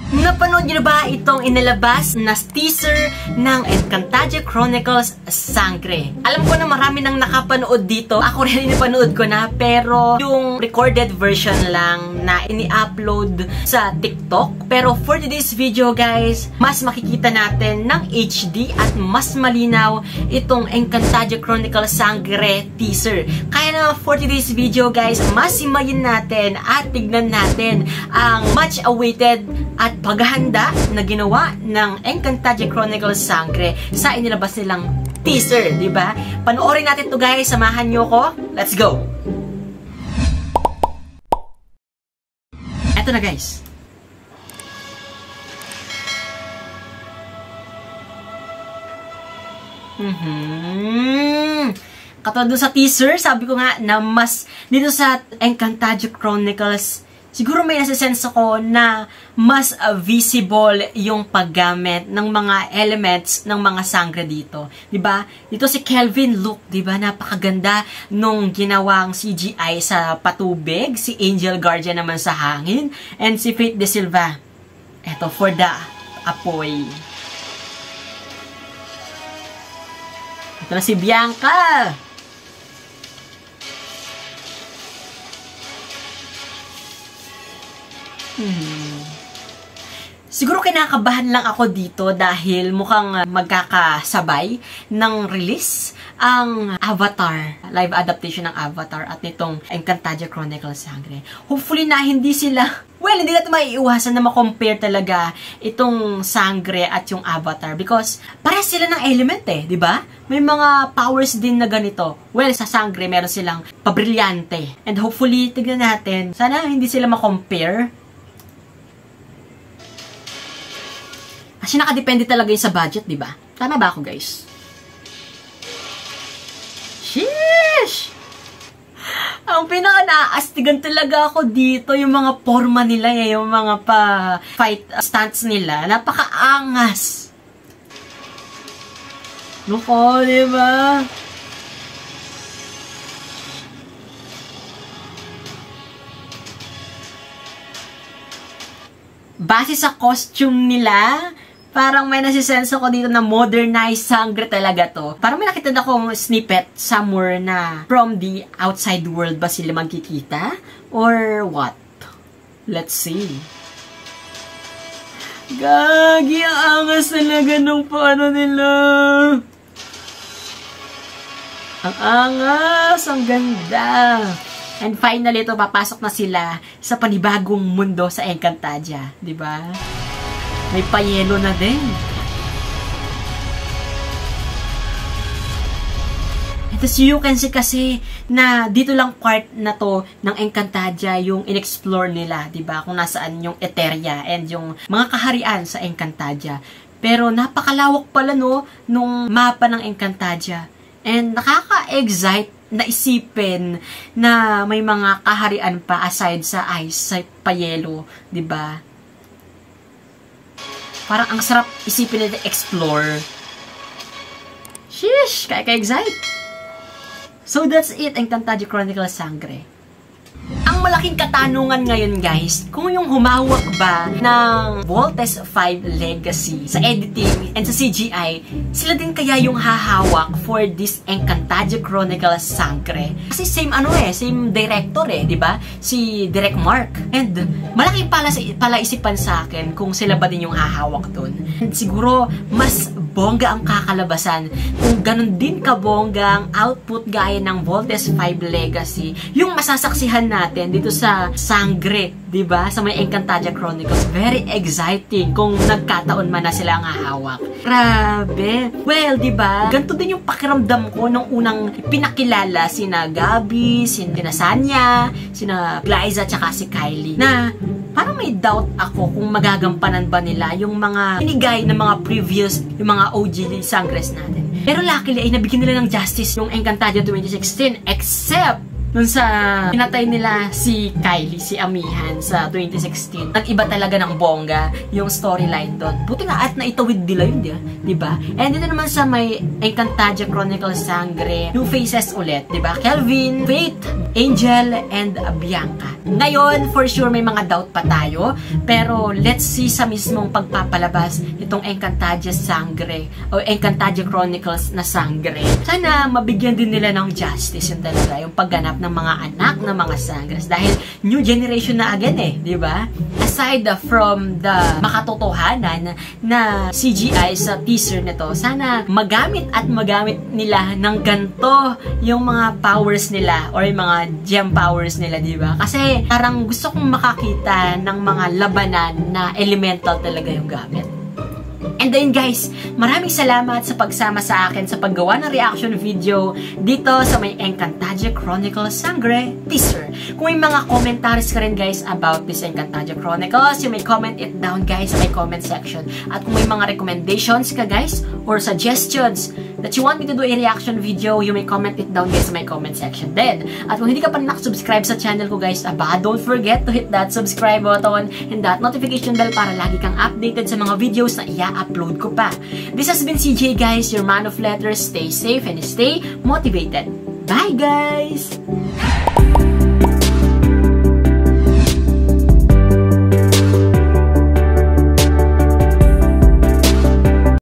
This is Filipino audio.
Napanood niyo na ba itong inilabas na teaser ng Encantadia Chronicles Sangre? Alam ko na marami nang nakapanood dito. Ako rin napanood ko na, pero yung recorded version lang na ini-upload sa TikTok. Pero for today's video guys, mas makikita natin ng HD at mas malinaw itong Encantadia Chronicles Sangre teaser. Kaya na for today's video guys, mas simayin natin at tignan natin ang much awaited at paghahanda na ginawa ng Encantadia Chronicles Sangre sa inilabas nilang teaser, di ba? Panoorin natin to guys, samahan nyo ko. Let's go! Eto na guys. Katulad dun sa teaser, sabi ko nga na mas dito sa Encantadia Chronicles, siguro may nasa-sense ako na mas visible yung paggamit ng mga elements ng mga sangre dito. Diba? Dito si Kelvin look, diba? Napakaganda nung ginawang CGI sa patubig. Si Angel Guardian naman sa hangin. And si Faith De Silva, eto, for the apoy. Ito na si Bianca. Siguro kinakabahan lang ako dito dahil mukhang magkakasabay ng release ang Avatar, live adaptation ng Avatar at nitong Encantadia Chronicles Sangre. Hopefully na hindi sila, well, hindi natin maiiwasan na makompare talaga itong Sangre at yung Avatar because parehas sila ng element eh, di ba? May mga powers din na ganito. Well, sa Sangre meron silang pabrilyante. And hopefully, tignan natin, sana hindi sila makompare. Kasi nakadepende talaga yun sa budget, di ba? Tama ba ako, guys? Sheesh! Ang pinaka-naastigan talaga ako dito, yung mga forma nila, yung mga pa-fight stunts nila. Napaka-angas! Nuko, di ba? Base sa costume nila, parang may nasisenso ko dito na modernized Sangre talaga to. Parang may nakita na akong snippet somewhere na from the outside world ba sila magkikita? Or what? Let's see. Gagi, ang angas talaga nung paano nila. Ang angas, ang ganda. And finally, ito, papasok na sila sa panibagong mundo sa Encantadia. Diba? May payelo na din. Ito si you can see kasi na dito lang part na to ng Encantadia yung in-explore nila, diba? Kung nasaan yung Eteria and yung mga kaharian sa Encantadia. Pero napakalawak pala no, nung mapa ng Encantadia. And nakaka-excite na isipin na may mga kaharian pa aside sa ice, sa payelo, diba? Parang ang sarap isipin na explore. Sheesh! Kaya-excite! So that's it, Encantadia Chronicles Sangre. Ang malaking katanungan ngayon guys, kung yung humawak ba ng Voltes 5 Legacy sa editing and sa CGI, sila din kaya yung hahawak for this Encantadia Chronicles Sangre? Kasi same same director di ba? Si Direk Mark. And malaking palaisipan sa akin kung sila ba din yung hahawak dun. And siguro mas bongga ang kakalabasan kung ganun din kabongga ang output gaya ng Voltes 5 Legacy yung masasaksihan natin dito sa Sangre, di ba? Sa may Encantadia Chronicles. Very exciting kung nagkataon man na sila ang hahawak. Grabe. Well, di ba? Ganito din yung pakiramdam ko nung unang pinakilala sina Gabi, sina Sanya, sina Glyza, tsaka si Kylie. Na parang may doubt ako kung magagampanan ba nila yung mga inigay na mga previous, yung mga OG Sangres natin. Pero luckily ay nabigyan nila ng justice yung Encantadia 2016 except dun sa pinatay nila si Kylie, si Amihan sa 2016. Nag-iba talaga ng bongga yung storyline doon. Buti nga at naitawid nila yun, diba? And dito naman sa may Encantadia Chronicles Sangre, yung faces ulit, diba? Kelvin, Faith, Angel, and Bianca. Ngayon, for sure, may mga doubt pa tayo. Pero, let's see sa mismong pagpapalabas itong Encantadia Sangre o Encantadia Chronicles na Sangre. Sana mabigyan din nila ng justice yung talaga, yung pagganap ng mga anak ng mga Sangres. Dahil new generation na again di ba? Aside from the makatotohanan na CGI sa teaser nito, sana magamit nila ng ganto yung mga powers nila or yung mga gem powers nila, di ba? Kasi parang gusto kong makakita ng mga labanan na elemental talaga yung gamit. And then guys, maraming salamat sa pagsama sa akin sa paggawa ng reaction video dito sa may Encantadia Chronicles Sangre teaser. Kung may mga commentaries ka rin guys about this Encantadia Chronicles, you may comment it down guys sa may comment section. At kung may mga recommendations ka guys or suggestions that you want me to do a reaction video, you may comment it down guys sa may comment section din. At kung hindi ka pa nakasubscribe sa channel ko guys, don't forget to hit that subscribe button and that notification bell para lagi kang updated sa mga videos na i-upload ko pa. This has been CJ guys, your man of letters. Stay safe and stay motivated. Bye guys!